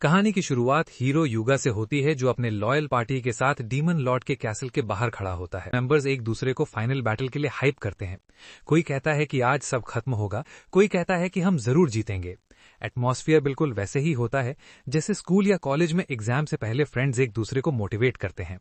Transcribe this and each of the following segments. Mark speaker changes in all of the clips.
Speaker 1: कहानी की शुरुआत हीरो युगा से होती है, जो अपने लॉयल पार्टी के साथ डीमन लॉर्ड के कैसल के बाहर खड़ा होता है। मेंबर्स एक दूसरे को फाइनल बैटल के लिए हाइप करते हैं। कोई कहता है कि आज सब खत्म होगा, कोई कहता है कि हम जरूर जीतेंगे। एटमॉस्फेयर बिल्कुल वैसे ही होता है जैसे स्कूल या कॉलेज में एग्जाम से पहले फ्रेंड्स एक दूसरे को मोटिवेट करते हैं।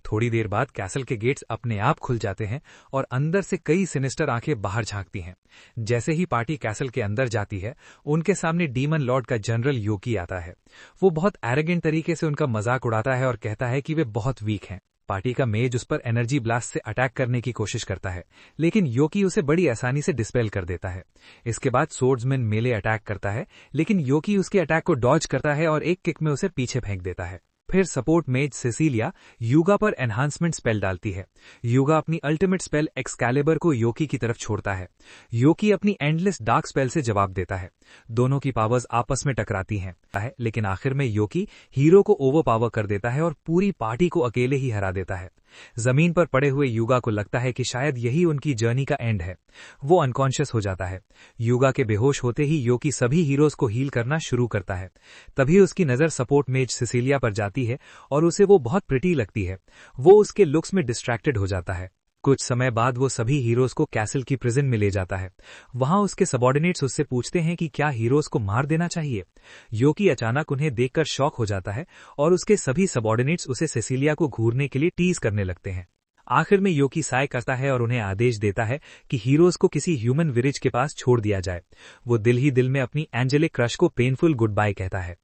Speaker 1: थोड़ी देर बाद कैसल के गेट्स अपने आप खुल जाते हैं और अंदर से कई सिनिस्टर आंखें बाहर झांकती हैं। जैसे ही पार्टी कैसल के अंदर जाती है, उनके सामने डीमन लॉर्ड का जनरल योकी आता है। वो बहुत एरोगेंट तरीके से उनका मजाक उड़ाता है और कहता है कि वे बहुत वीक हैं। पार्टी का मेज उस पर एनर्जी ब्लास्ट से अटैक करने की कोशिश करता है, लेकिन योकी उसे बड़ी आसानी से डिस्पेल कर देता है। इसके बाद सोर्ड्समैन मेले अटैक करता है, लेकिन योकी उसके अटैक को डॉज करता है और एक किक में उसे पीछे फेंक देता है। फिर सपोर्ट मेज सेसिलिया युगा पर एनहांसमेंट स्पेल डालती है। युगा अपनी अल्टीमेट स्पेल एक्सकैलिबर को योकी की तरफ छोड़ता है। योकी अपनी एंडलेस डार्क स्पेल से जवाब देता है। दोनों की पावर्स आपस में टकराती हैं, लेकिन आखिर में योकी हीरो को ओवर पावर कर देता है और पूरी पार्टी को अकेले ही हरा देता है। जमीन पर पड़े हुए युगा को लगता है कि शायद यही उनकी जर्नी का एंड है। वो अनकॉन्शियस हो जाता है। युगा के बेहोश होते ही योकी सभी हीरोज को हील करना शुरू करता है। तभी उसकी नजर सपोर्ट मेज सिसिलिया पर जाती है और उसे वो बहुत प्रिटी लगती है। वो उसके लुक्स में डिस्ट्रैक्टेड हो जाता है। कुछ समय बाद वो सभी हीरोज को कैसल की प्रिजन में ले जाता है। वहां उसके सबॉर्डिनेट्स उससे पूछते हैं कि क्या हीरोज को मार देना चाहिए। योकी अचानक उन्हें देखकर शॉक हो जाता है और उसके सभी सबॉर्डिनेट्स उसे सेसिलिया को घूरने के लिए टीज करने लगते हैं। आखिर में योकी साय करता है और उन्हें आदेश देता है कि हीरोज को किसी ह्यूमन विलेज के पास छोड़ दिया जाए। वो दिल ही दिल में अपनी एंजेलिक क्रश को पेनफुल गुड बाय कहता है।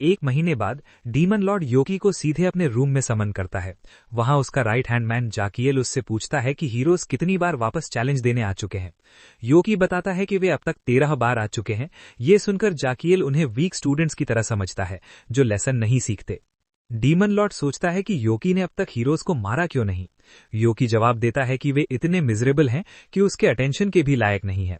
Speaker 1: एक महीने बाद डीमन लॉर्ड योकी को सीधे अपने रूम में समन करता है। वहां उसका राइट हैंड मैन जाकियल उससे पूछता है कि हीरोज कितनी बार वापस चैलेंज देने आ चुके हैं। योकी बताता है कि वे अब तक 13 बार आ चुके हैं। ये सुनकर जाकियल उन्हें वीक स्टूडेंट्स की तरह समझता है, जो लेसन नहीं सीखते। डीमन लॉर्ड सोचता है कि योकी ने अब तक हीरोज को मारा क्यों नहीं। योकी जवाब देता है कि वे इतने मिजरेबल हैं कि उसके अटेंशन के भी लायक नहीं है।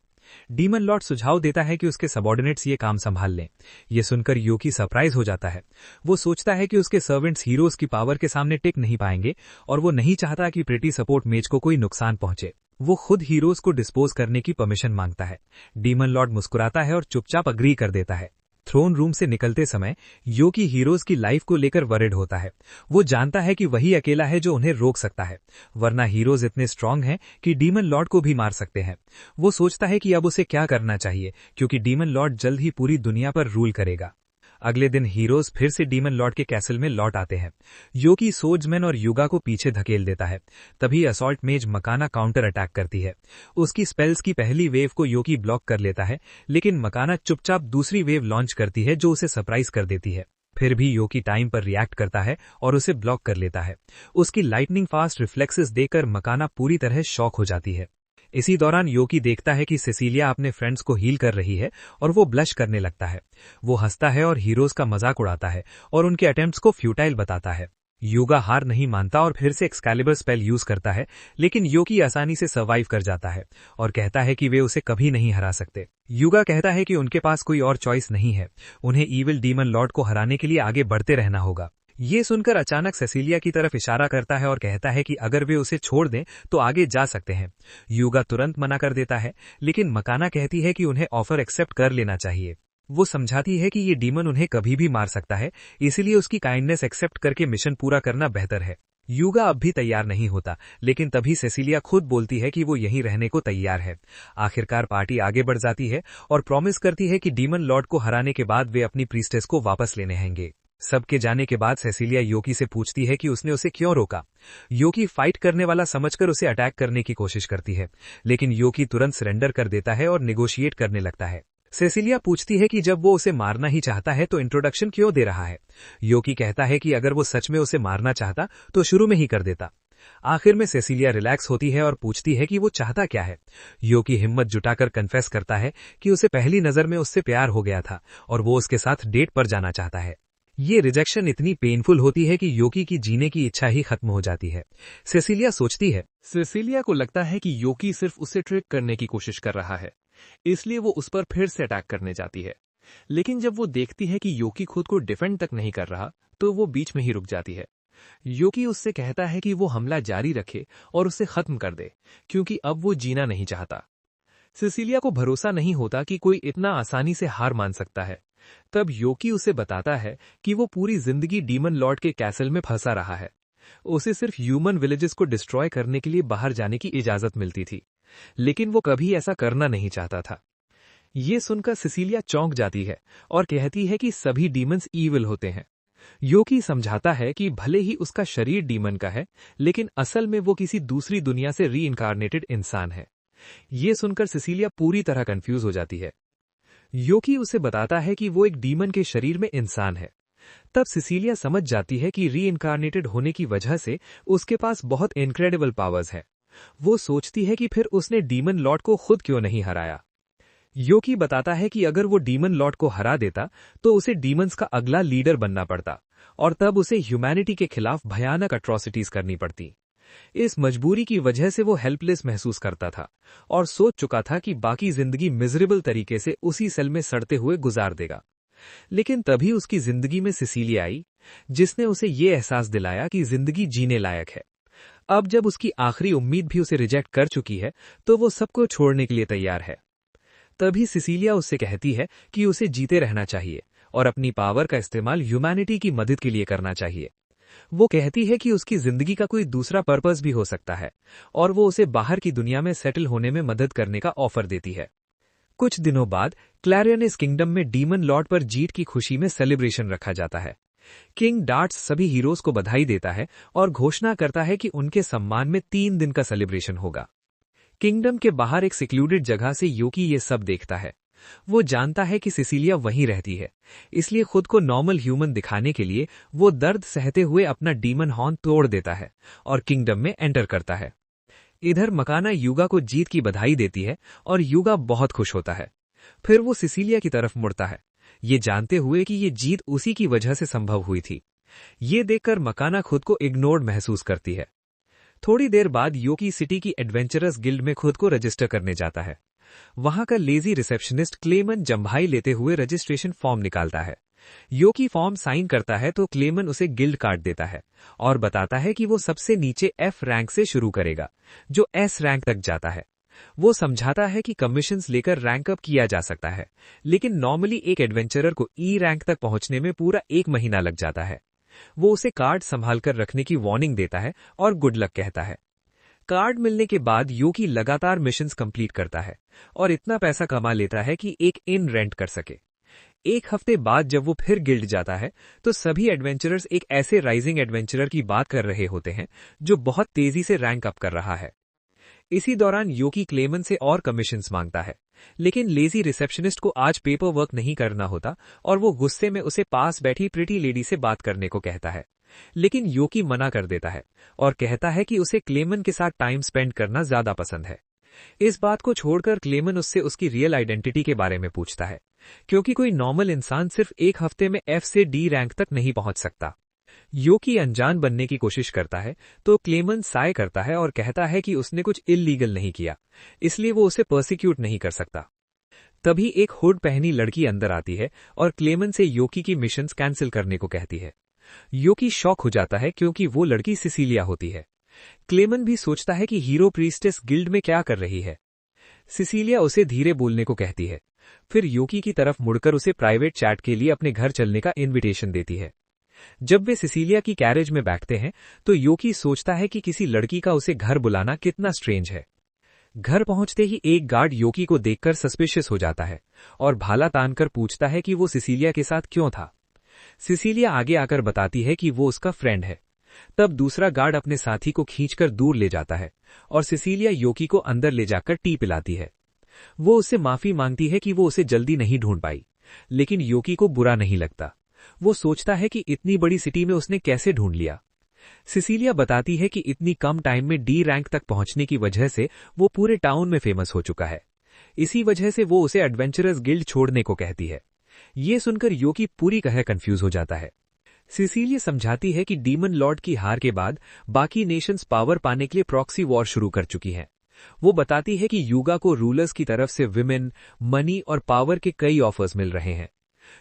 Speaker 1: डीमन लॉर्ड सुझाव देता है कि उसके सबॉर्डिनेट्स ये काम संभाल लें। ये सुनकर योकी सरप्राइज हो जाता है। वो सोचता है कि उसके सर्वेंट्स हीरोज की पावर के सामने टिक नहीं पाएंगे और वो नहीं चाहता कि प्रिटी सपोर्ट मेज को कोई नुकसान पहुंचे। वो खुद हीरोज को डिस्पोज करने की परमिशन मांगता है। डीमन लॉर्ड मुस्कुराता है और चुपचाप अग्री कर देता है। थ्रोन रूम से निकलते समय योकी हीरोज की लाइफ को लेकर वरिड होता है। वो जानता है कि वही अकेला है जो उन्हें रोक सकता है, वरना हीरोज इतने स्ट्रांग हैं कि डीमन लॉर्ड को भी मार सकते हैं। वो सोचता है कि अब उसे क्या करना चाहिए, क्योंकि डीमन लॉर्ड जल्द ही पूरी दुनिया पर रूल करेगा। अगले दिन हीरोज फिर से डीमन लॉर्ड के कैसल में लौट आते हैं। योकी सोर्ड्समैन और युगा को पीछे धकेल देता है। तभी असॉल्ट मेज मकाना काउंटर अटैक करती है। उसकी स्पेल्स की पहली वेव को योकी ब्लॉक कर लेता है, लेकिन मकाना चुपचाप दूसरी वेव लॉन्च करती है जो उसे सरप्राइज कर देती है। फिर भी योकी टाइम पर रिएक्ट करता है और उसे ब्लॉक कर लेता है। उसकी लाइटनिंग फास्ट रिफ्लेक्सेस देखकर मकाना पूरी तरह शॉक हो जाती है। इसी दौरान योकी देखता है कि सेसिलिया अपने फ्रेंड्स को हील कर रही है और वो ब्लश करने लगता है। वो हंसता है और हीरोज का मजाक उड़ाता है और उनके अटेम्प्ट्स को फ्यूटाइल बताता है। युगा हार नहीं मानता और फिर से एक्सकैलिबर स्पेल यूज करता है, लेकिन योकी आसानी से सर्वाइव कर जाता है और कहता है कि वे उसे कभी नहीं हरा सकते। युगा कहता है कि उनके पास कोई और चॉइस नहीं है, उन्हें ईविल डीमन लॉर्ड को हराने के लिए आगे बढ़ते रहना होगा। ये सुनकर अचानक सेसिलिया की तरफ इशारा करता है और कहता है कि अगर वे उसे छोड़ दें तो आगे जा सकते हैं। युगा तुरंत मना कर देता है, लेकिन मकाना कहती है कि उन्हें ऑफर एक्सेप्ट कर लेना चाहिए। वो समझाती है कि ये डीमन उन्हें कभी भी मार सकता है, इसीलिए उसकी काइंडनेस एक्सेप्ट करके मिशन पूरा करना बेहतर है। युगा अब भी तैयार नहीं होता, लेकिन तभी सेसिलिया खुद बोलती है कि वो यहीं रहने को तैयार है। आखिरकार पार्टी आगे बढ़ जाती है और प्रॉमिस करती है कि डीमन लॉर्ड को हराने के बाद वे अपनी प्रीस्टेस को वापस लेने आएंगे। सबके जाने के बाद सेसिलिया योकी से पूछती है कि उसने उसे क्यों रोका। योकी फाइट करने वाला समझकर उसे अटैक करने की कोशिश करती है, लेकिन योकी तुरंत सरेंडर कर देता है और निगोशिएट करने लगता है। सेसिलिया पूछती है कि जब वो उसे मारना ही चाहता है तो इंट्रोडक्शन क्यों दे रहा है। योकी कहता है कि अगर वो सच में उसे मारना चाहता तो शुरू में ही कर देता। आखिर में सेसिलिया रिलैक्स होती है और पूछती है कि वो चाहता क्या है। योकी हिम्मत जुटाकर कन्फेस करता है कि उसे पहली नजर में उससे प्यार हो गया था और वो उसके साथ डेट पर जाना चाहता है। ये रिजेक्शन इतनी पेनफुल होती है कि योकी की जीने की इच्छा ही खत्म हो जाती है। सेसिलिया सोचती है,
Speaker 2: सेसिलिया को लगता है कि योकी सिर्फ उसे ट्रिक करने की कोशिश कर रहा है, इसलिए वो उस पर फिर से अटैक करने जाती है। लेकिन जब वो देखती है कि योकी खुद को डिफेंड तक नहीं कर रहा, तो वो बीच में ही रुक जाती है। योकी उससे कहता है कि वो हमला जारी रखे और उसे खत्म कर दे, क्योंकि अब वो जीना नहीं चाहता। सेसिलिया को भरोसा नहीं होता कि कोई इतना आसानी से हार मान सकता है, तब योकी उसे बताता है कि वो पूरी जिंदगी डीमन लॉर्ड के कैसल में फंसा रहा है। उसे सिर्फ ह्यूमन विलेजेस को डिस्ट्रॉय करने के लिए बाहर जाने की इजाजत मिलती थी, लेकिन वो कभी ऐसा करना नहीं चाहता था। ये सुनकर सिसिलिया चौंक जाती है और कहती है कि सभी डीमंस ईविल होते हैं। योकी समझाता है कि भले ही उसका शरीर डीमन का है, लेकिन असल में वो किसी दूसरी दुनिया से रीइंकार्नेटेड इंसान है। ये सुनकर सिसिलिया पूरी तरह कंफ्यूज हो जाती है। योकी उसे बताता है कि वो एक डीमन के शरीर में इंसान है। तब सिसिलिया समझ जाती है कि रीइंकार्नेटेड होने की वजह से उसके पास बहुत इनक्रेडिबल पावर्स है। वो सोचती है कि फिर उसने डीमन लॉर्ड को खुद क्यों नहीं हराया। योकी बताता है कि अगर वो डीमन लॉर्ड को हरा देता तो उसे डीमंस का अगला लीडर बनना पड़ता और तब उसे ह्यूमैनिटी के खिलाफ भयानक अट्रॉसिटीज करनी पड़ती। इस मजबूरी की वजह से वो हेल्पलेस महसूस करता था और सोच चुका था कि बाकी जिंदगी मिजरेबल तरीके से उसी सेल में सड़ते हुए गुजार देगा। लेकिन तभी उसकी जिंदगी में सिसिलिया आई, जिसने उसे ये एहसास दिलाया कि जिंदगी जीने लायक है। अब जब उसकी आखिरी उम्मीद भी उसे रिजेक्ट कर चुकी है, तो वो सबको छोड़ने के लिए तैयार है। तभी सिसिलिया उससे कहती है कि उसे जीते रहना चाहिए और अपनी पावर का इस्तेमाल ह्यूमैनिटी की मदद के लिए करना चाहिए। वो कहती है कि उसकी जिंदगी का कोई दूसरा पर्पस भी हो सकता है और वो उसे बाहर की दुनिया में सेटल होने में मदद करने का ऑफर देती है। कुछ दिनों बाद क्लैरियनिस किंगडम में डीमन लॉर्ड पर जीत की खुशी में सेलिब्रेशन रखा जाता है। किंग डार्ट्स सभी हीरोज को बधाई देता है और घोषणा करता है कि उनके सम्मान में 3 दिन का सेलिब्रेशन होगा। किंगडम के बाहर एक सिक्लूडेड जगह से योकी ये सब देखता है। वो जानता है कि सिसिलिया वहीं रहती है, इसलिए खुद को नॉर्मल ह्यूमन दिखाने के लिए वो दर्द सहते हुए अपना डीमन हॉर्न तोड़ देता है और किंगडम में एंटर करता है। इधर मकाना युगा को जीत की बधाई देती है और युगा बहुत खुश होता है। फिर वो सिसिलिया की तरफ मुड़ता है, ये जानते हुए कि ये जीत उसी की वजह से संभव हुई थी। ये देखकर मकाना खुद को इग्नोर्ड महसूस करती है। थोड़ी देर बाद योकी सिटी की एडवेंचरस गिल्ड में खुद को रजिस्टर करने जाता है। वहां का लेजी रिसेप्शनिस्ट क्लेमन जम्भाई लेते हुए रजिस्ट्रेशन फॉर्म निकालता है। योकी फॉर्म साइन करता है तो क्लेमन उसे गिल्ड कार्ड देता है और बताता है कि वो सबसे नीचे F रैंक से शुरू करेगा, जो S रैंक तक जाता है। वो समझाता है कि कमीशंस लेकर रैंक अप किया जा सकता है, लेकिन नॉर्मली एक एडवेंचरर को E रैंक तक पहुंचने में पूरा 1 महीना लग जाता है। वो उसे कार्ड संभाल कर रखने की वार्निंग देता है और गुड लक कहता है। कार्ड मिलने के बाद योकी लगातार मिशंस कंप्लीट करता है और इतना पैसा कमा लेता है कि एक इन रेंट कर सके। 1 हफ्ते बाद जब वो फिर गिल्ड जाता है तो सभी एडवेंचरर्स एक ऐसे राइजिंग एडवेंचरर की बात कर रहे होते हैं जो बहुत तेजी से रैंक अप कर रहा है। इसी दौरान योकी क्लेमन से और कमीशंस मांगता है, लेकिन लेजी रिसेप्शनिस्ट को आज पेपर वर्क नहीं करना होता और वो गुस्से में उसे पास बैठी प्रिटी लेडी से बात करने को कहता है। लेकिन योकी मना कर देता है और कहता है कि उसे क्लेमन के साथ टाइम स्पेंड करना ज्यादा पसंद है। इस बात को छोड़कर क्लेमन उससे उसकी रियल आइडेंटिटी के बारे में पूछता है, क्योंकि कोई नॉर्मल इंसान सिर्फ 1 हफ्ते में F से D रैंक तक नहीं पहुंच सकता। योकी अनजान बनने की कोशिश करता है तो क्लेमन साय करता है और कहता है कि उसने कुछ इल्लीगल नहीं किया, इसलिए वो उसे पर्सिक्यूट नहीं कर सकता। तभी एक हुड पहनी लड़की अंदर आती है और क्लेमन से योकी की मिशंस कैंसिल करने को कहती है। योकी शॉक हो जाता है क्योंकि वो लड़की सिसिलिया होती है। क्लेमन भी सोचता है कि हीरो प्रीस्टेस गिल्ड में क्या कर रही है। सिसिलिया उसे धीरे बोलने को कहती है, फिर योकी की तरफ मुड़कर उसे प्राइवेट चैट के लिए अपने घर चलने का इनविटेशन देती है। जब वे सिसिलिया की कैरेज में बैठते हैं तो योकी सोचता है कि किसी लड़की का उसे घर बुलाना कितना स्ट्रेंज है। घर पहुंचते ही एक गार्ड योकी को देखकर सस्पिशियस हो जाता है और भाला तानकर पूछता है कि वो सिसिलिया के साथ क्यों था। सिसिलिया आगे आकर बताती है कि वो उसका फ्रेंड है। तब दूसरा गार्ड अपने साथी को खींचकर दूर ले जाता है और सिसिलिया योकी को अंदर ले जाकर टी पिलाती है। वो उससे माफी मांगती है कि वो उसे जल्दी नहीं ढूंढ पाई, लेकिन योकी को बुरा नहीं लगता। वो सोचता है कि इतनी बड़ी सिटी में उसने कैसे ढूंढ लिया। सिसिलिया बताती है कि इतनी कम टाइम में D रैंक तक पहुंचने की वजह से वो पूरे टाउन में फेमस हो चुका है। इसी वजह से वो उसे एडवेंचरस गिल्ड छोड़ने को कहती है। ये सुनकर योकी पूरी तरह कंफ्यूज हो जाता है। सिसिलिया समझाती है कि डीमन लॉर्ड की हार के बाद बाकी नेशंस पावर पाने के लिए प्रॉक्सी वॉर शुरू कर चुकी हैं। वो बताती है कि युगा को रूलर्स की तरफ से विमेन, मनी और पावर के कई ऑफर्स मिल रहे हैं।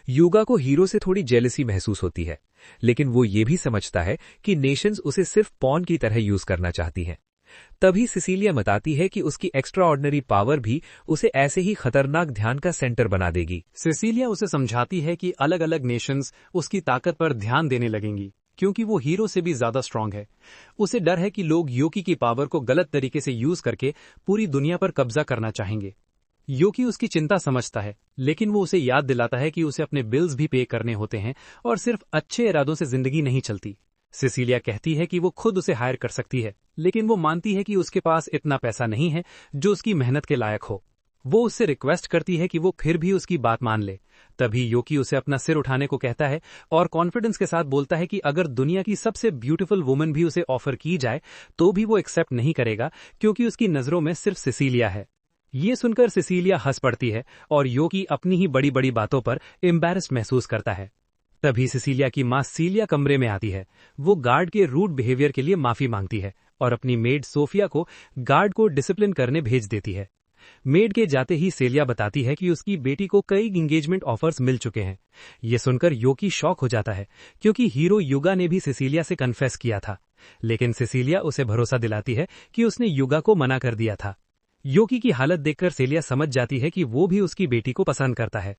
Speaker 2: युगा को हीरो से थोड़ी जेलसी महसूस होती है, लेकिन वो ये भी समझता है कि नेशंस उसे सिर्फ पॉन की तरह यूज करना चाहती हैं। तभी सिसिलिया बताती है कि उसकी एक्स्ट्रा ऑर्डिनरी पावर भी उसे ऐसे ही खतरनाक ध्यान का सेंटर बना देगी।
Speaker 3: सिसिलिया उसे समझाती है कि अलग अलग नेशंस उसकी ताकत पर ध्यान देने लगेंगी क्योंकि वो हीरो से भी ज्यादा स्ट्रांग है। उसे डर है कि लोग योकी की पावर को गलत तरीके से यूज करके पूरी दुनिया पर कब्जा करना चाहेंगे। योकी उसकी चिंता समझता है, लेकिन वो उसे याद दिलाता है कि उसे अपने बिल्स भी पे करने होते हैं और सिर्फ अच्छे इरादों से जिंदगी नहीं चलती। सिसिलिया कहती है कि वो खुद उसे हायर कर सकती है, लेकिन वो मानती है कि उसके पास इतना पैसा नहीं है जो उसकी मेहनत के लायक हो। वो उससे रिक्वेस्ट करती है कि वो फिर भी उसकी बात मान ले। तभी योकी उसे अपना सिर उठाने को कहता है और कॉन्फिडेंस के साथ बोलता है कि अगर दुनिया की सबसे ब्यूटीफुल वुमन भी उसे ऑफर की जाए तो भी वो एक्सेप्ट नहीं करेगा, क्योंकि उसकी नजरों में सिर्फ सिसिलिया है। ये सुनकर सिसिलिया हंस पड़ती है और योकी अपनी ही बड़ी बड़ी बातों पर एम्बैरेस्ड महसूस करता है। तभी सिसिलिया की मां सीलिया कमरे में आती है। वो गार्ड के रूड बिहेवियर के लिए माफी मांगती है और अपनी मेड सोफिया को गार्ड को डिसिप्लिन करने भेज देती है। मेड के जाते ही सेलिया बताती है कि उसकी बेटी को कई एंगेजमेंट ऑफर्स मिल चुके हैं। ये सुनकर योकी शॉक हो जाता है, क्योंकि हीरो युगा ने भी सिसिलिया से कन्फेस किया था, लेकिन सिसिलिया उसे भरोसा दिलाती है कि उसने युगा को मना कर दिया था। योकी की हालत देखकर सेलिया समझ जाती है कि वो भी उसकी बेटी को पसंद करता है।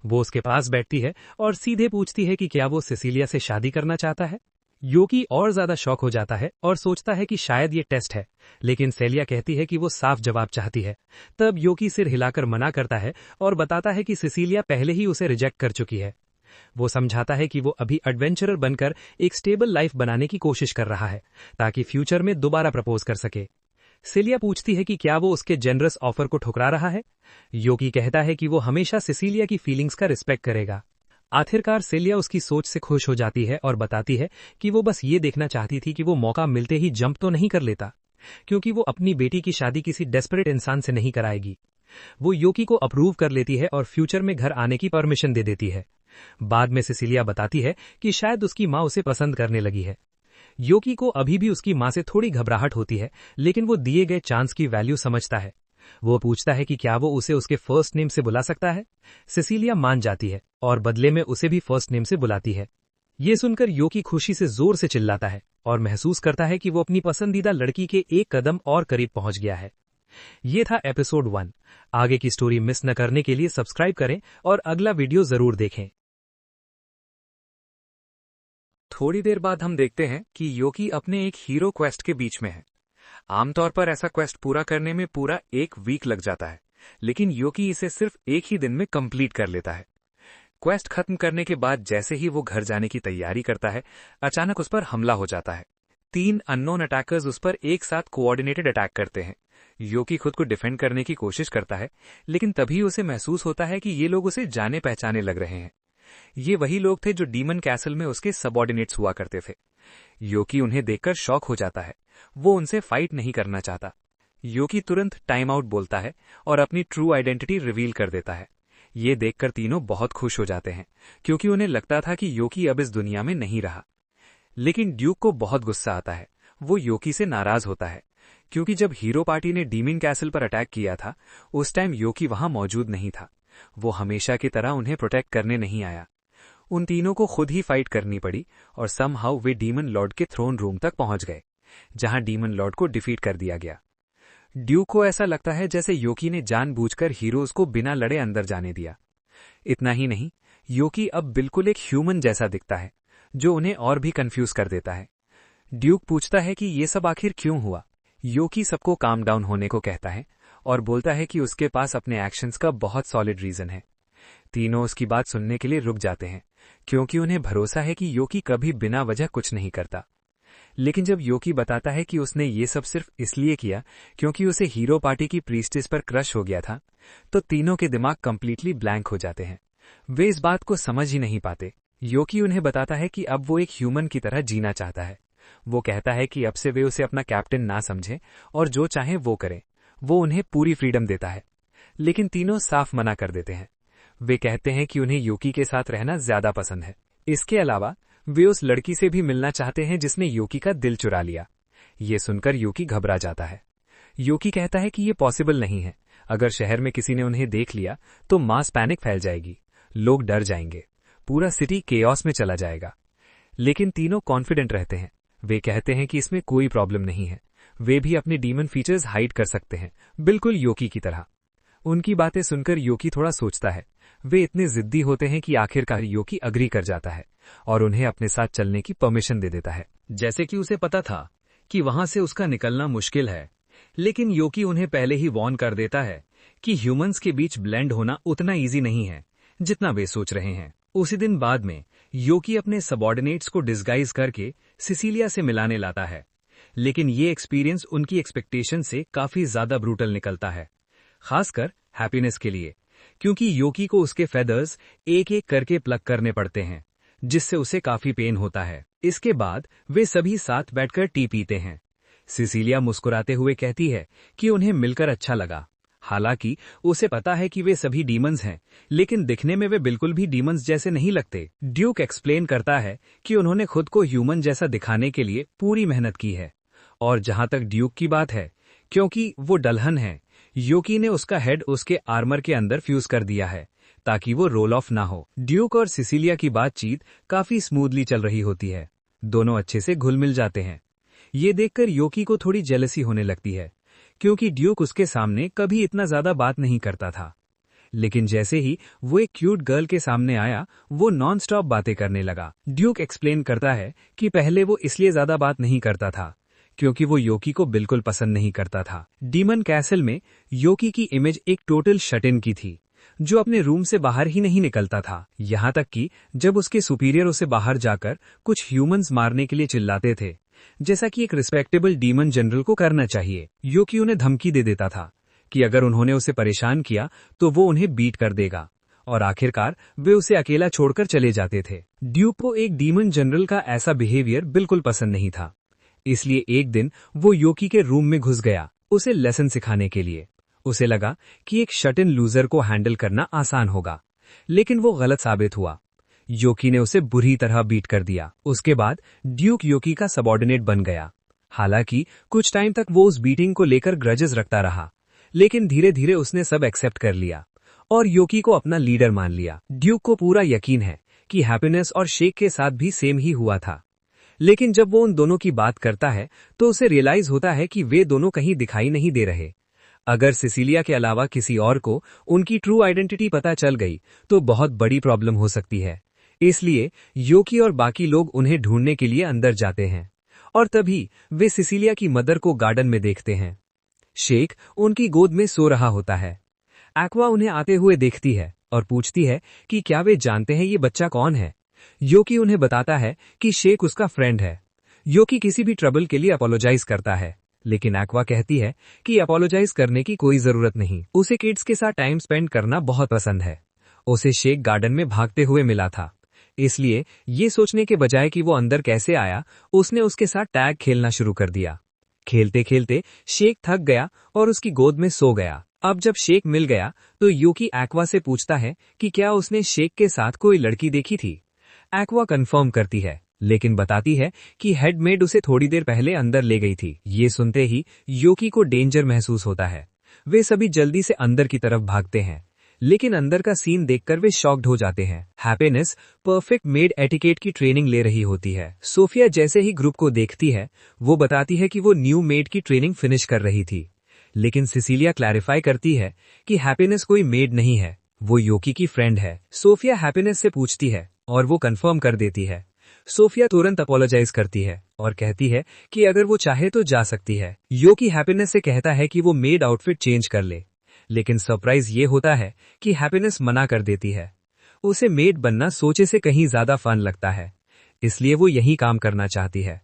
Speaker 3: वो उसके पास बैठती है और सीधे पूछती है कि क्या वो सिसिलिया से शादी करना चाहता है। योकी और ज्यादा शॉक हो जाता है और सोचता है कि शायद ये टेस्ट है, लेकिन सेलिया कहती है कि वो साफ जवाब चाहती है। तब योकी सिर हिलाकर मना करता है और बताता है कि सिसिलिया पहले ही उसे रिजेक्ट कर चुकी है। वो समझाता है कि वो अभी एडवेंचरर बनकर एक स्टेबल लाइफ बनाने की कोशिश कर रहा है, ताकि फ्यूचर में दोबारा प्रपोज कर सके। सेलिया पूछती है कि क्या वो उसके जेनरस ऑफर को ठुकरा रहा है। योकी कहता है कि वो हमेशा सिसिलिया की फीलिंग्स का रिस्पेक्ट करेगा। आखिरकार सेलिया उसकी सोच से खुश हो जाती है और बताती है कि वो बस ये देखना चाहती थी कि वो मौका मिलते ही जंप तो नहीं कर लेता, क्योंकि वो अपनी बेटी की शादी किसी डेस्परेट इंसान से नहीं कराएगी। वो योकी को अप्रूव कर लेती है और फ्यूचर में घर आने की परमिशन दे देती है। बाद में सिसिलिया बताती है कि शायद उसकी माँ उसे पसंद करने लगी है। योकी को अभी भी उसकी माँ से थोड़ी घबराहट होती है, लेकिन वो दिए गए चांस की वैल्यू समझता है। वो पूछता है कि क्या वो उसे उसके फर्स्ट नेम से बुला सकता है। सिसिलिया मान जाती है और बदले में उसे भी फर्स्ट नेम से बुलाती है। ये सुनकर योकी खुशी से जोर से चिल्लाता है और महसूस करता है कि वो अपनी पसंदीदा लड़की के एक कदम और करीब पहुंच गया है। ये था एपिसोड 1। आगे की स्टोरी मिस न करने के लिए सब्सक्राइब करें और अगला वीडियो जरूर देखें।
Speaker 1: थोड़ी देर बाद हम देखते हैं कि योकी अपने एक हीरो क्वेस्ट के बीच में है। आमतौर पर ऐसा क्वेस्ट पूरा करने में पूरा 1 वीक लग जाता है, लेकिन योकी इसे सिर्फ 1 ही दिन में कंप्लीट कर लेता है। क्वेस्ट खत्म करने के बाद जैसे ही वो घर जाने की तैयारी करता है, अचानक उस पर हमला हो जाता है। 3 अननोन अटैकर्स उस पर एक साथ कोऑर्डिनेटेड अटैक करते हैं। योकी खुद को डिफेंड करने की कोशिश करता है, लेकिन तभी उसे महसूस होता है कि ये लोग उसे जाने पहचाने लग रहे हैं। ये वही लोग थे जो डीमन कैसल में उसके सबऑर्डिनेट्स हुआ करते थे। योकी उन्हें देखकर शॉक हो जाता है। वो उनसे फाइट नहीं करना चाहता। योकी तुरंत टाइम आउट बोलता है और अपनी ट्रू आइडेंटिटी रिवील कर देता है। ये देखकर तीनों बहुत खुश हो जाते हैं, क्योंकि उन्हें लगता था कि योकी अब इस दुनिया में नहीं रहा। लेकिन ड्यूक को बहुत गुस्सा आता है। वो योकी से नाराज होता है, क्योंकि जब हीरो पार्टी ने डीमन कैसल पर अटैक किया था, उस टाइम योकी वहां मौजूद नहीं था। वो हमेशा की तरह उन्हें प्रोटेक्ट करने नहीं आया। उन तीनों को खुद ही फाइट करनी पड़ी और समहाउ वे डीमन लॉर्ड के थ्रोन रूम तक पहुंच गए, जहां डीमन लॉर्ड को डिफीट कर दिया गया। ड्यूक को ऐसा लगता है जैसे योकी ने जानबूझकर हीरोज को बिना लड़े अंदर जाने दिया। इतना ही नहीं, योकी अब बिल्कुल एक ह्यूमन जैसा दिखता है, जो उन्हें और भी कंफ्यूज कर देता है। ड्यूक पूछता है कि ये सब आखिर क्यों हुआ। योकी सबको काम डाउन होने को कहता है और बोलता है कि उसके पास अपने एक्शंस का बहुत सॉलिड रीजन है। तीनों उसकी बात सुनने के लिए रुक जाते हैं, क्योंकि उन्हें भरोसा है कि योकी कभी बिना वजह कुछ नहीं करता। लेकिन जब योकी बताता है कि उसने ये सब सिर्फ इसलिए किया क्योंकि उसे हीरो पार्टी की प्रीस्टेस पर क्रश हो गया था, तो तीनों के दिमाग कंप्लीटली ब्लैंक हो जाते हैं। वे इस बात को समझ ही नहीं पाते। योकी उन्हें बताता है कि अब वो एक ह्यूमन की तरह जीना चाहता है। वो कहता है कि अब से वे उसे अपना कैप्टन ना समझें और जो चाहे वो करें। वो उन्हें पूरी फ्रीडम देता है, लेकिन तीनों साफ मना कर देते हैं। वे कहते हैं कि उन्हें योकी के साथ रहना ज्यादा पसंद है। इसके अलावा वे उस लड़की से भी मिलना चाहते हैं जिसने योकी का दिल चुरा लिया। ये सुनकर योकी घबरा जाता है। योकी कहता है कि ये पॉसिबल नहीं है। अगर शहर में किसी ने उन्हें देख लिया तो मास पैनिक फैल जाएगी, लोग डर जाएंगे, पूरा सिटी केओस में चला जाएगा। लेकिन तीनों कॉन्फिडेंट रहते हैं। वे कहते हैं कि इसमें कोई प्रॉब्लम नहीं है,
Speaker 2: वे भी अपने डीमन फीचर्स हाइड कर सकते हैं, बिल्कुल योकी की तरह। उनकी बातें सुनकर योकी थोड़ा सोचता है। वे इतने जिद्दी होते हैं कि आखिरकार योकी अग्री कर जाता है और उन्हें अपने साथ चलने की परमिशन दे देता है।
Speaker 3: जैसे कि उसे पता था कि वहां से उसका निकलना मुश्किल है, लेकिन योकी उन्हें पहले ही वार्न कर देता है कि ह्यूमंस के बीच ब्लेंड होना उतना इजी नहीं है जितना वे सोच रहे हैं। उसी दिन बाद में योकी अपने सबॉर्डिनेट्स को डिस्गाइज करके सिसिलिया से मिलाने लाता है, लेकिन ये एक्सपीरियंस उनकी एक्सपेक्टेशन से काफी ज्यादा ब्रूटल निकलता है, खासकर हैप्पीनेस के लिए, क्योंकि योकी को उसके फेदर्स एक एक करके प्लग करने पड़ते हैं, जिससे उसे काफी पेन होता है। इसके बाद वे सभी साथ बैठकर टी पीते हैं। सिसिलिया मुस्कुराते हुए कहती है कि उन्हें मिलकर अच्छा लगा। हालांकि उसे पता है कि वे सभी डीमंस हैं, लेकिन दिखने में वे बिल्कुल भी डीमंस जैसे नहीं लगते। ड्यूक एक्सप्लेन करता है कि उन्होंने खुद को ह्यूमन जैसा दिखाने के लिए पूरी मेहनत की है। और जहां तक ड्यूक की बात है, क्योंकि वो डलहन है, योकी ने उसका हेड उसके आर्मर के अंदर फ्यूज कर दिया है ताकि वो रोल ऑफ ना हो। ड्यूक और सिसिलिया की बातचीत काफी स्मूथली चल रही होती है। दोनों अच्छे से घुल मिल जाते हैं। ये देखकर योकी को थोड़ी जेलसी होने लगती है, क्योंकि ड्यूक उसके सामने कभी इतना ज्यादा बात नहीं करता था। लेकिन जैसे ही वो एक क्यूट गर्ल के सामने आया, वो नॉन स्टॉप बातें करने लगा। ड्यूक एक्सप्लेन करता है कि पहले वो इसलिए ज्यादा बात नहीं करता था क्योंकि वो योकी को बिल्कुल पसंद नहीं करता था। डीमन कैसल में योकी की इमेज एक टोटल शट इन की थी, जो अपने रूम से बाहर ही नहीं निकलता था। यहाँ तक कि जब उसके सुपीरियर उसे बाहर जाकर कुछ ह्यूमंस मारने के लिए चिल्लाते थे, जैसा कि एक रिस्पेक्टेबल डीमन जनरल को करना चाहिए, योकी उन्हें धमकी दे देता था कि अगर उन्होंने उसे परेशान किया तो वो उन्हें बीट कर देगा, और आखिरकार वे उसे अकेला छोड़कर चले जाते थे। ड्यूक को एक डीमन जनरल का ऐसा बिहेवियर बिल्कुल पसंद नहीं था, इसलिए एक दिन वो योकी के रूम में घुस गया उसे लेसन सिखाने के लिए। उसे लगा कि एक शट इन लूजर को हैंडल करना आसान होगा, लेकिन वो गलत साबित हुआ। योकी ने उसे बुरी तरह बीट कर दिया। उसके बाद ड्यूक योकी का सबॉर्डिनेट बन गया। हालांकि कुछ टाइम तक वो उस बीटिंग को लेकर ग्रजेस रखता रहा, लेकिन धीरे धीरे उसने सब एक्सेप्ट कर लिया और योकी को अपना लीडर मान लिया। ड्यूक को पूरा यकीन है कि हैप्पीनेस और शेक के साथ भी सेम ही हुआ था, लेकिन जब वो उन दोनों की बात करता है तो उसे रियलाइज होता है कि वे दोनों कहीं दिखाई नहीं दे रहे। अगर सिसिलिया के अलावा किसी और को उनकी ट्रू आइडेंटिटी पता चल गई तो बहुत बड़ी प्रॉब्लम हो सकती है। इसलिए योकी और बाकी लोग उन्हें ढूंढने के लिए अंदर जाते हैं, और तभी वे सिसिलिया की मदर को गार्डन में देखते हैं। शेक उनकी गोद में सो रहा होता है। एक्वा उन्हें आते हुए देखती है और पूछती है कि क्या वे जानते हैं ये बच्चा कौन है। योकी उन्हें बताता है कि शेक उसका फ्रेंड है। योकी किसी भी ट्रबल के लिए अपोलोजाइज करता है, लेकिन एक्वा कहती है कि अपोलोजाइज करने की कोई जरूरत नहीं, उसे किड्स के साथ टाइम स्पेंड करना बहुत पसंद है। उसे शेक गार्डन में भागते हुए मिला था, इसलिए ये सोचने के बजाय कि वो अंदर कैसे आया, उसने उसके साथ टैग खेलना शुरू कर दिया। खेलते खेलते शेक थक गया और उसकी गोद में सो गया। अब जब शेक मिल गया तो योकी एक्वा से पूछता है कि क्या उसने शेक के साथ कोई लड़की देखी थी। एक्वा कंफर्म करती है, लेकिन बताती है कि हेडमेड उसे थोड़ी देर पहले अंदर ले गई थी। ये सुनते ही योकी को डेंजर महसूस होता है। वे सभी जल्दी से अंदर की तरफ भागते हैं, लेकिन अंदर का सीन देखकर वे शॉक्ड हो जाते हैं। हैप्पीनेस परफेक्ट मेड एटिकेट की ट्रेनिंग ले रही होती है। सोफिया जैसे ही ग्रुप को देखती है, वो बताती है कि वो न्यू मेड की ट्रेनिंग फिनिश कर रही थी, लेकिन सिसिलिया क्लैरिफाई करती है कि हैप्पीनेस कोई मेड नहीं है, वो योकी की फ्रेंड है। सोफिया हैप्पीनेस से पूछती है और वो कंफर्म कर देती है। सोफिया तुरंत अपोलोजाइज करती है और कहती है कि अगर वो चाहे तो जा सकती है। योकी हैप्पीनेस से कहता है कि वो मेड आउटफिट चेंज कर ले, लेकिन सरप्राइज ये होता है कि हैप्पीनेस मना कर देती है। उसे मेड बनना सोचे से कहीं ज्यादा फन लगता है, इसलिए वो यही काम करना चाहती है।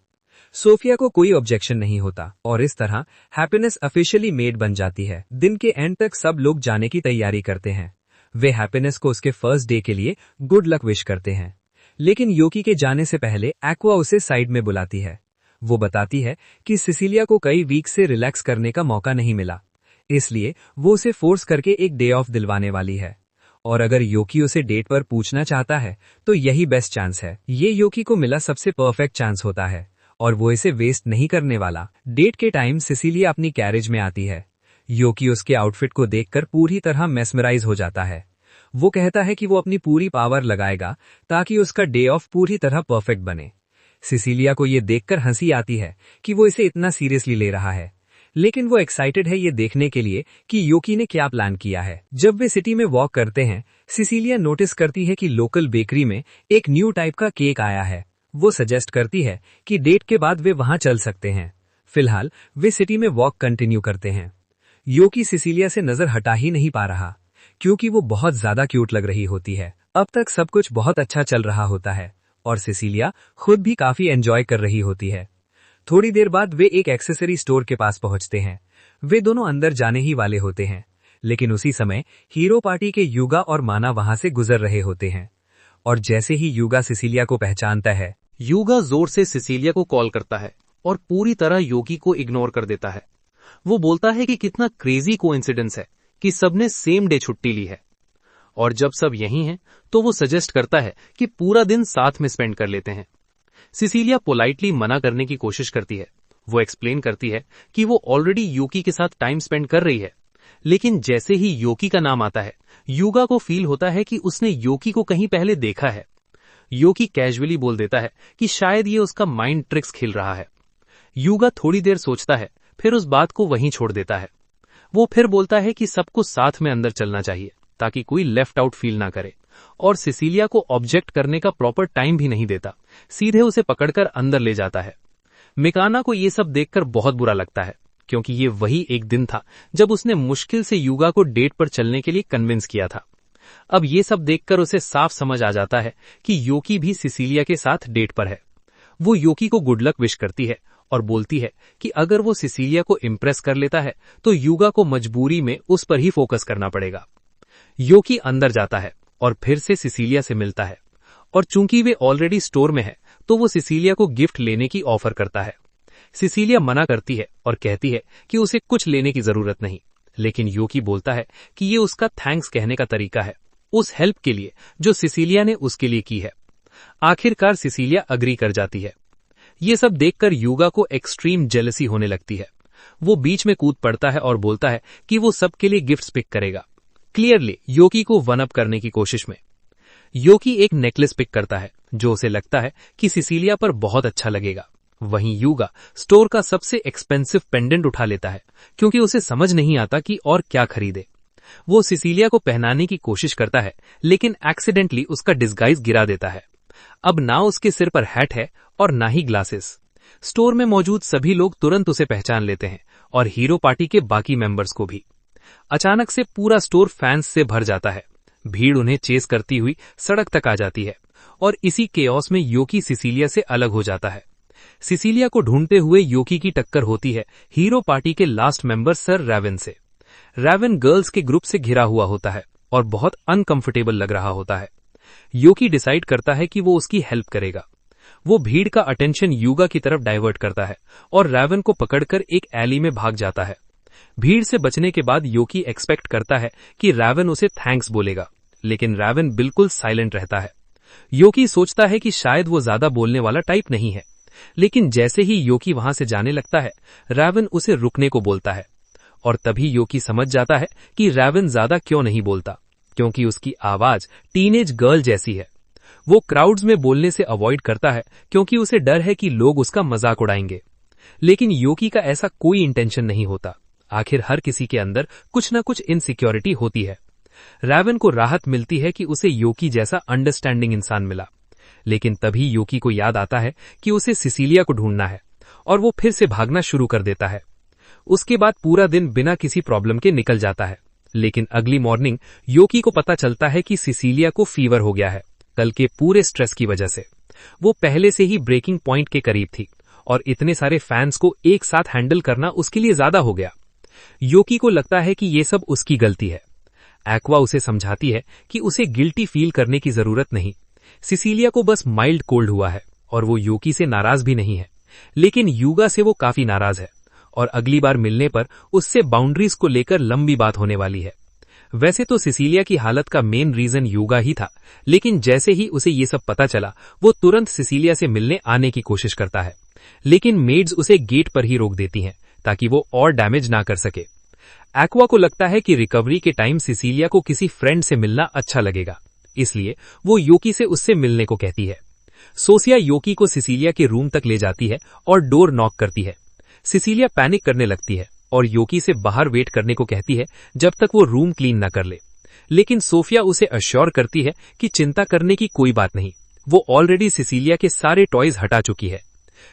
Speaker 3: सोफिया को कोई ऑब्जेक्शन नहीं होता और इस तरह हैप्पीनेस ऑफिशियली मेड बन जाती है। दिन के एंड तक सब लोग जाने की तैयारी करते हैं। वे हैप्पीनेस को उसके फर्स्ट डे के लिए गुड लक विश करते हैं, लेकिन योकी के जाने से पहले एक्वा उसे साइड में बुलाती है। वो बताती है कि सिसिलिया को कई वीक से रिलैक्स करने का मौका नहीं मिला, इसलिए वो उसे फोर्स करके एक डे ऑफ दिलवाने वाली है, और अगर योकी उसे डेट पर पूछना चाहता है तो यही बेस्ट चांस है। ये योकी को मिला सबसे परफेक्ट चांस होता है और वो इसे वेस्ट नहीं करने वाला। डेट के टाइम सिसिलिया अपनी कैरेज में आती है। योकी उसके आउटफिट को देखकर पूरी तरह मेस्मराइज हो जाता है। वो कहता है कि वो अपनी पूरी पावर लगाएगा ताकि उसका डे ऑफ पूरी तरह परफेक्ट बने।
Speaker 1: सिसिलिया को ये देखकर हंसी आती है कि वो इसे इतना सीरियसली ले रहा है, लेकिन वो एक्साइटेड है ये देखने के लिए कि योकी ने क्या प्लान किया है। जब वे सिटी में वॉक करते हैं, सिसिलिया नोटिस करती है कि लोकल बेकरी में एक न्यू टाइप का केक आया है। वो सजेस्ट करती है कि डेट के बाद वे वहां चल सकते हैं। फिलहाल वे सिटी में वॉक कंटिन्यू करते हैं। योकी सिसिलिया से नजर हटा ही नहीं पा रहा, क्योंकि वो बहुत ज्यादा क्यूट लग रही होती है। अब तक सब कुछ बहुत अच्छा चल रहा होता है और सिसिलिया खुद भी काफी एंजॉय कर रही होती है। थोड़ी देर बाद वे एक एक्सेसरी स्टोर के पास पहुंचते हैं। वे दोनों अंदर जाने ही वाले होते हैं, लेकिन उसी समय हीरो पार्टी के युगा और माना वहां से गुजर रहे होते हैं। और जैसे ही युगा सिसिलिया को पहचानता है,
Speaker 3: युगा जोर से सिसिलिया को कॉल करता है और पूरी तरह योगी को इग्नोर कर देता है। वो बोलता है कि कितना क्रेजी कोइंसिडेंस है कि सबने सेम डे छुट्टी ली है, और जब सब यहीं हैं तो वो सजेस्ट करता है कि पूरा दिन साथ में स्पेंड कर लेते हैं। सिसिलिया पोलाइटली मना करने की कोशिश करती है। वो एक्सप्लेन करती है कि वो ऑलरेडी योकी के साथ टाइम स्पेंड कर रही है, लेकिन जैसे ही योकी का नाम आता है, युगा को फील होता है कि उसने योकी को कहीं पहले देखा है। योकी कैजुअली बोल देता है कि शायद ये उसका माइंड ट्रिक्स खेल रहा है। युगा थोड़ी देर सोचता है, फिर उस बात को वहीं छोड़ देता है। वो फिर बोलता है कि सबको साथ में अंदर चलना चाहिए ताकि कोई लेफ्ट आउट फील ना करे, और सिसिलिया को ऑब्जेक्ट करने का प्रॉपर टाइम भी नहीं देता, सीधे उसे पकड़कर अंदर ले जाता है। मिकाना को ये सब देखकर बहुत बुरा लगता है, क्योंकि ये वही एक दिन था जब उसने मुश्किल से युगा को डेट पर चलने के लिए कन्विंस किया था। अब ये सब देखकर उसे साफ समझ आ जाता है कि योकी भी सिसिलिया के साथ डेट पर है। वो योकी को गुड लक विश करती है और बोलती है कि अगर वो सिसिलिया को इम्प्रेस कर लेता है तो युगा को मजबूरी में उस पर ही फोकस करना पड़ेगा। योकी अंदर जाता है और फिर से सिसिलिया से मिलता है, और चूंकि वे ऑलरेडी स्टोर में है तो वो सिसिलिया को गिफ्ट लेने की ऑफर करता है। सिसिलिया मना करती है और कहती है कि उसे कुछ लेने की जरूरत नहीं, लेकिन योकी बोलता है कि ये उसका थैंक्स कहने का तरीका है उस हेल्प के लिए जो सिसिलिया ने उसके लिए की है। आखिरकार सिसिलिया अग्री कर जाती है। ये सब देखकर युगा को एक्सट्रीम जेलसी होने लगती है। वो बीच में कूद पड़ता है और बोलता है कि वो सबके लिए गिफ्ट्स पिक करेगा, क्लियरली योकी को वन अप करने की कोशिश में। योकी एक नेकलेस पिक करता है जो उसे लगता है कि सिसिलिया पर बहुत अच्छा लगेगा। वहीं युगा स्टोर का सबसे एक्सपेंसिव पेंडेंट उठा लेता है, क्योंकि उसे समझ नहीं आता कि और क्या खरीदे। वो सिसिलिया को पहनाने की कोशिश करता है, लेकिन एक्सीडेंटली उसका डिस्गाइज गिरा देता है। अब ना उसके सिर पर हैट है और ना ही ग्लासेस। स्टोर में मौजूद सभी लोग तुरंत उसे पहचान लेते हैं, और हीरो पार्टी के बाकी मेंबर्स को भी। अचानक से पूरा स्टोर फैंस से भर जाता है। भीड़ उन्हें चेस करती हुई सड़क तक आ जाती है, और इसी केओस में योकी सिसिलिया से अलग हो जाता है। सिसिलिया को ढूंढते हुए योकी की टक्कर होती है हीरो पार्टी के लास्ट मेंबर सर रैवन से। रैवन गर्ल्स के ग्रुप से घिरा हुआ होता है और बहुत अनकंफर्टेबल लग रहा होता है। योकी डिसाइड करता है कि वो उसकी हेल्प करेगा। वो भीड़ का अटेंशन युगा की तरफ डाइवर्ट करता है और रैवन को पकड़कर एक एली में भाग जाता है। भीड़ से बचने के बाद योकी एक्सपेक्ट करता है कि रैवन उसे थैंक्स बोलेगा, लेकिन रैवन बिल्कुल साइलेंट रहता है। योकी सोचता है कि शायद वो ज्यादा बोलने वाला टाइप नहीं है, लेकिन जैसे ही योकी वहां से जाने लगता है, रैवन उसे रुकने को बोलता है, और तभी योकी समझ जाता है कि रैवन ज्यादा क्यों नहीं बोलता, क्योंकि उसकी आवाज टीनेज गर्ल जैसी है। वो क्राउड्स में बोलने से अवॉइड करता है क्योंकि उसे डर है कि लोग उसका मजाक उड़ाएंगे, लेकिन योकी का ऐसा कोई इंटेंशन नहीं होता। आखिर हर किसी के अंदर कुछ न कुछ इनसिक्योरिटी होती है। रैवन को राहत मिलती है कि उसे योकी जैसा अंडरस्टैंडिंग इंसान मिला, लेकिन तभी योकी को याद आता है कि उसे सिसिलिया को ढूंढना है, और वो फिर से भागना शुरू कर देता है। उसके बाद पूरा दिन बिना किसी प्रॉब्लम के निकल जाता है, लेकिन अगली मॉर्निंग योकी को पता चलता है कि सिसिलिया को फीवर हो गया है, कल के पूरे स्ट्रेस की वजह से। वो पहले से ही ब्रेकिंग पॉइंट के करीब थी, और इतने सारे फैंस को एक साथ हैंडल करना उसके लिए ज्यादा हो गया। योकी को लगता है कि ये सब उसकी गलती है। एक्वा उसे समझाती है कि उसे गिल्टी फील करने की जरूरत नहीं। सिसिलिया को बस माइल्ड कोल्ड हुआ है, और वो योकी से नाराज भी नहीं है, लेकिन युगा से वो काफी नाराज है, और अगली बार मिलने पर उससे बाउंड्रीज को लेकर लंबी बात होने वाली है। वैसे तो सिसिलिया की हालत का मेन रीजन युगा ही था, लेकिन जैसे ही उसे ये सब पता चला, वो तुरंत सिसिलिया से मिलने आने की कोशिश करता है, लेकिन मेड्स उसे गेट पर ही रोक देती हैं ताकि वो और डैमेज ना कर सके। एक्वा को लगता है कि रिकवरी के टाइम सिसिलिया को किसी फ्रेंड से मिलना अच्छा लगेगा, इसलिए वो योकी से उससे मिलने को कहती है।
Speaker 2: सोफिया योकी को सिसिलिया के रूम तक ले जाती है और डोर नॉक करती है। सिसिलिया पैनिक करने लगती है और योकी से बाहर वेट करने को कहती है जब तक वो रूम क्लीन न कर ले, लेकिन सोफिया उसे अश्योर करती है कि चिंता करने की कोई बात नहीं, वो ऑलरेडी सिसिलिया के सारे टॉयज हटा चुकी है।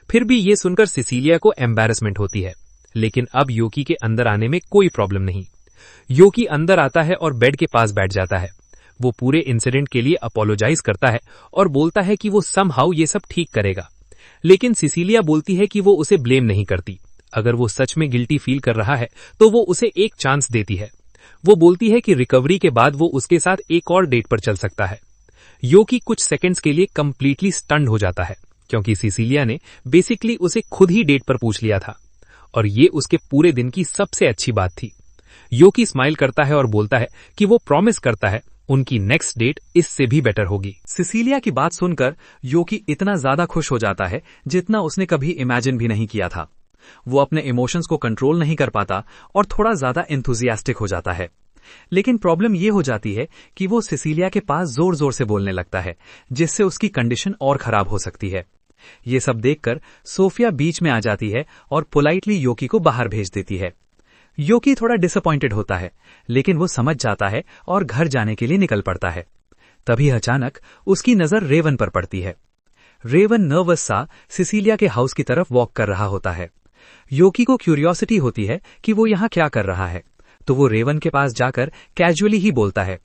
Speaker 2: फिर भी ये सुनकर सिसिलिया को एम्बैरेसमेंट होती है, लेकिन अब योकी के अंदर आने में कोई प्रॉब्लम नहीं। योकी अंदर आता है और बेड के पास बैठ जाता है। वो पूरे इंसिडेंट के लिए अपोलोजाइज करता है और बोलता है कि वो समहाउ ये सब ठीक करेगा, लेकिन सिसिलिया बोलती है कि वो उसे ब्लेम नहीं करती। अगर वो सच में गिल्टी फील कर रहा है तो वो उसे एक चांस देती है। वो बोलती है कि रिकवरी के बाद वो उसके साथ एक और डेट पर चल सकता है। योकी कुछ सेकंड्स के लिए कंप्लीटली स्टन्ड हो जाता है, क्योंकि सिसिलिया ने बेसिकली उसे खुद ही डेट पर पूछ लिया था और ये उसके पूरे दिन की सबसे अच्छी बात थी। योकी स्माइल करता है और बोलता है कि वो प्रॉमिस करता है उनकी नेक्स्ट डेट इससे भी बेटर होगी।
Speaker 3: सिसिलिया की बात सुनकर योकी इतना ज्यादा खुश हो जाता है जितना उसने कभी इमेजिन भी नहीं किया था। वो अपने इमोशंस को कंट्रोल नहीं कर पाता और थोड़ा ज्यादा एंथुजियास्टिक हो जाता है। लेकिन प्रॉब्लम ये हो जाती है कि वो सिसिलिया के पास जोर जोर से बोलने लगता है, जिससे उसकी कंडीशन और खराब हो सकती है। ये सब देखकर सोफिया बीच में आ जाती है और पोलाइटली योकी को बाहर भेज देती है। योकी थोड़ा डिसअपॉइंटेड होता है, लेकिन वो समझ जाता है और घर जाने के लिए निकल पड़ता है। तभी अचानक उसकी नजर रेवन पर पड़ती है। रेवन नर्वस सा सिसिलिया के हाउस की तरफ वॉक कर रहा होता है। योकी को क्यूरियोसिटी होती है कि वो यहाँ क्या कर रहा है, तो वो रेवन के पास जाकर कैजुअली ही बोलता है।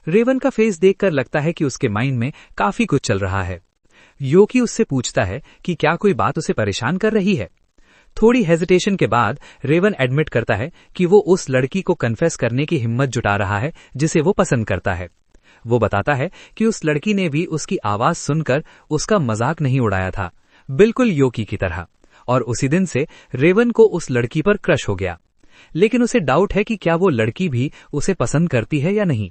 Speaker 3: रेवन का फेस देखकर लगता है कि उसके माइंड में काफी कुछ चल रहा है। योकी उससे पूछता है कि क्या कोई बात उसे परेशान कर रही है। थोड़ी हेजिटेशन के बाद रेवन एडमिट करता है कि वो उस लड़की को कन्फेस करने की हिम्मत जुटा रहा है जिसे वो पसंद करता है। वो बताता है कि उस लड़की ने भी उसकी आवाज सुनकर उसका मजाक नहीं उड़ाया था, बिल्कुल योकी की तरह, और उसी दिन से रेवन को उस लड़की पर क्रश हो गया। लेकिन उसे डाउट है कि क्या वो लड़की भी उसे पसंद करती है या नहीं।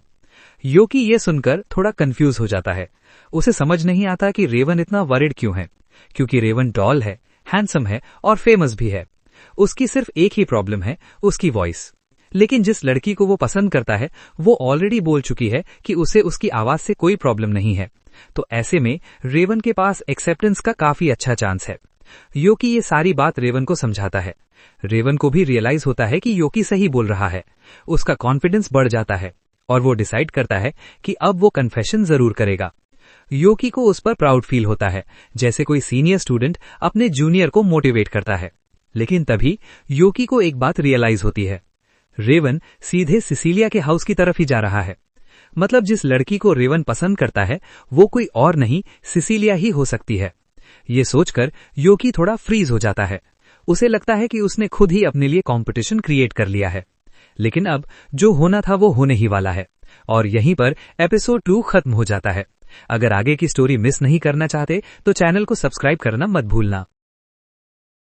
Speaker 3: योकी ये सुनकर थोड़ा कंफ्यूज हो जाता है। उसे समझ नहीं आता कि रेवन इतना वरिड क्यों है, क्योंकि रेवन टॉल है, हैंडसम है और फेमस भी है। उसकी सिर्फ एक ही प्रॉब्लम है, उसकी वॉइस। लेकिन जिस लड़की को वो पसंद करता है वो ऑलरेडी बोल चुकी है कि उसे उसकी आवाज से कोई प्रॉब्लम नहीं है, तो ऐसे में रेवन के पास एक्सेप्टेंस का काफी अच्छा चांस है। योकी ये सारी बात रेवन को समझाता है। रेवन को भी रियलाइज होता है कि योकी सही बोल रहा है। उसका कॉन्फिडेंस बढ़ जाता है और वो डिसाइड करता है कि अब वो कन्फेशन जरूर करेगा। योकी को उस पर प्राउड फील होता है, जैसे कोई सीनियर स्टूडेंट अपने जूनियर को मोटिवेट करता है। लेकिन तभी योकी को एक बात रियलाइज होती है। रेवन सीधे सिसिलिया के हाउस की तरफ ही जा रहा है। मतलब जिस लड़की को रेवन पसंद करता है वो कोई और नहीं, सिसिलिया ही हो सकती है। ये सोचकर योकी थोड़ा फ्रीज हो जाता है। उसे लगता है कि उसने खुद ही अपने लिए कंपटीशन क्रिएट कर लिया है। लेकिन अब जो होना था वो होने ही वाला है और यहीं पर एपिसोड 2 खत्म हो जाता है। अगर आगे की स्टोरी मिस नहीं करना चाहते तो चैनल को सब्सक्राइब करना मत भूलना।